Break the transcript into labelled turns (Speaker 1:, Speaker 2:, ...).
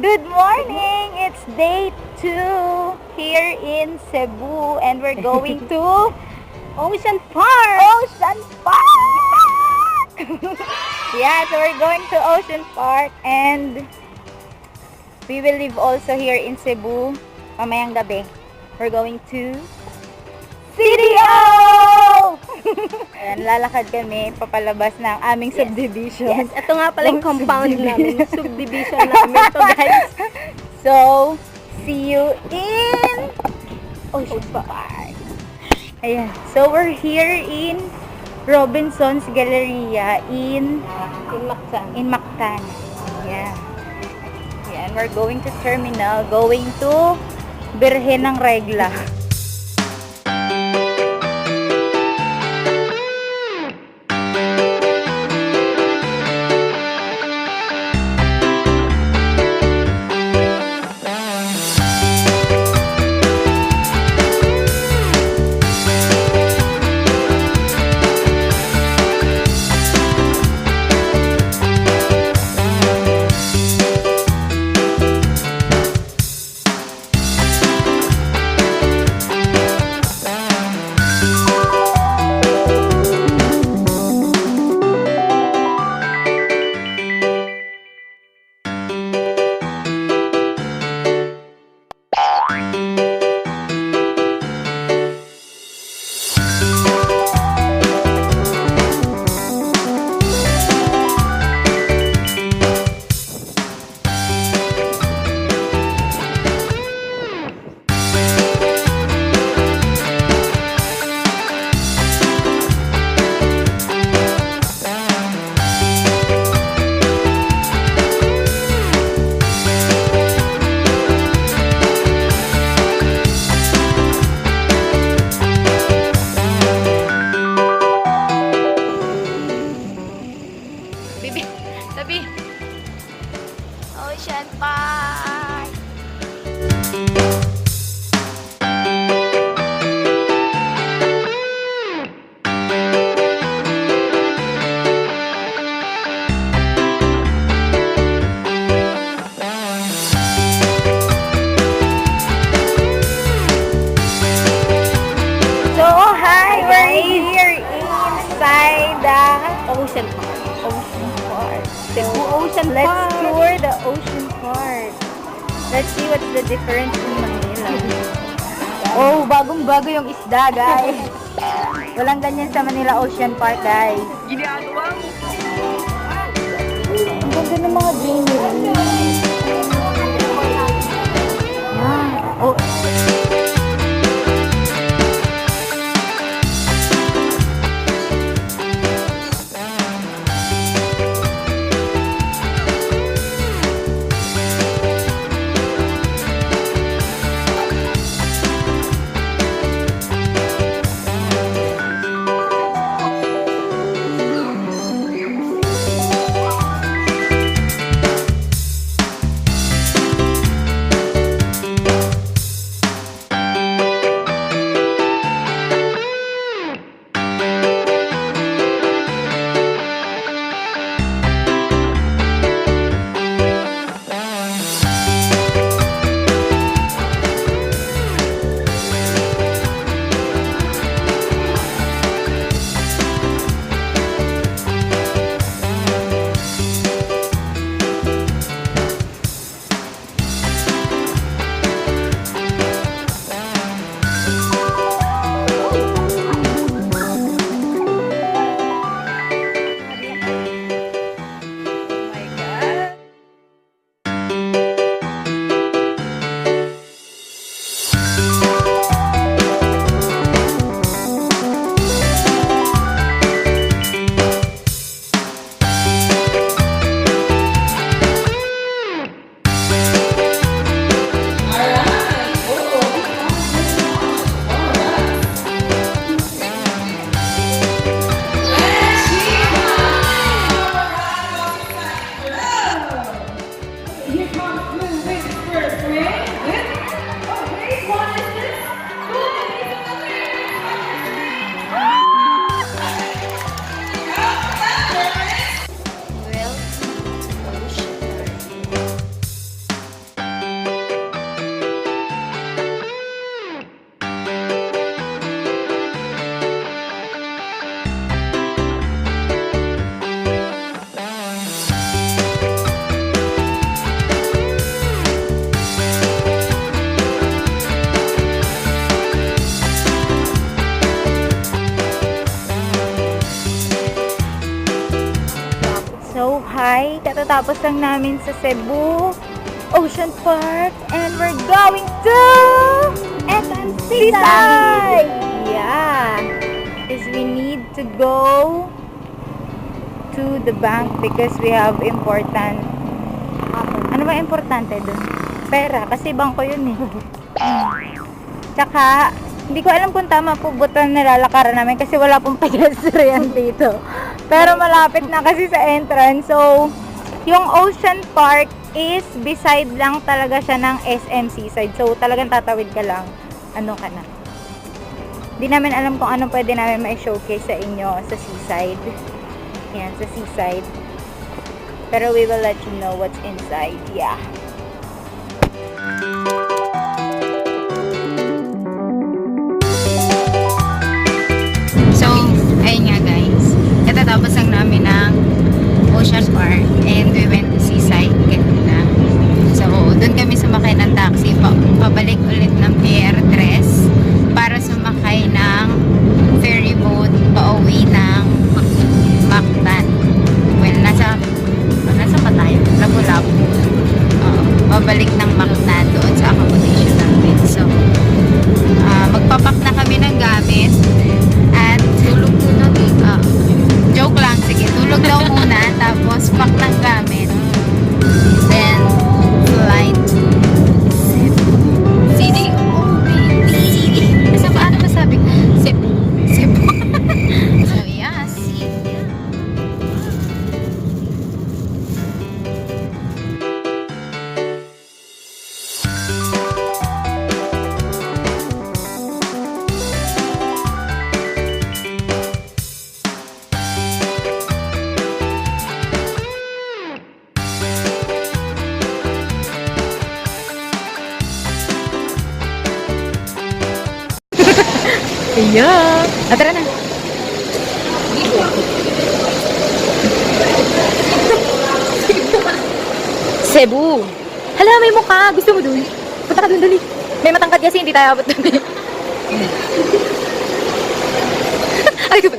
Speaker 1: Good morning! It's day 2 here in Cebu and we're going to Ocean Park! Ocean Park! Yeah, so we're going to Ocean Park and we will live also here in Cebu mamayang gabi. We're going to CDO! Ayan, lalakad kami papalabas ng aming subdivision.
Speaker 2: Yes, ito nga pala yung compound namin, subdivision namin to, guys.
Speaker 1: So, see you in Ocean Park. Ayan, so we're here in Robinson's Galleria in Mactan. Yeah. Ayan, we're going to terminal, going to Birhen ng Regla.
Speaker 2: Sabi, Ocean Park.
Speaker 1: So, hi! We're here inside the
Speaker 2: Ocean Park.
Speaker 1: Ocean Park.
Speaker 2: Cebu Ocean
Speaker 1: Let's
Speaker 2: Park.
Speaker 1: tour the Ocean Park. Let's see what's the difference in Manila. Oh, bagong-bago yung isda, guys. Walang ganyan sa Manila Ocean Park, guys.
Speaker 2: Ginagawa mo.
Speaker 1: Ang ganda ng mga greenery. Yan. Oh. Katatapos lang namin sa Cebu Ocean Park and we're going to SM Seaside! Yeah! Because we need to go to the bank because we have important... Ano ba importante dun? Pera, kasi bangko yun eh. Tsaka, hindi ko alam kung tama po buton nilalakaran namin kasi wala pong pedestrian dito. Pero malapit na kasi sa entrance. So, yung Ocean Park is beside lang talaga siya ng SM Seaside. So, talagang tatawid ka lang. Ano ka na. Di namin alam kung ano pwede namin ma-showcase sa inyo sa Seaside. Yan, sa Seaside. Pero we will let you know what's inside. Yeah. So, ayun nga guys. Katatapos lang namin ng Ocean Park and we went to Seaside kanina. So, doon kami sumakay ng taxi. Pabalik ulit ng Pier 3 para sumakay ng ferry boat pauwi ng Mactan. Well, nasa pa tayo? Lapu-Lapu. Pabalik ng Mactan doon sa accommodation namin. So, magpapak na kami ng gamit at tulog muna dito. Joke lang, sige. Tulog daw muna tapos pack ng gamit. Then, flight to Cebu. City? Oh, baby. City. Nasa paano masabi? Cebu. Cebu. So, yeah. See. Yeah. Tara na. Cebu. Hala, may mukha. Gusto mo dun? Punta ka dun, dali. May matangkad kasi, hindi tayo abot dun. Ay, ko ba?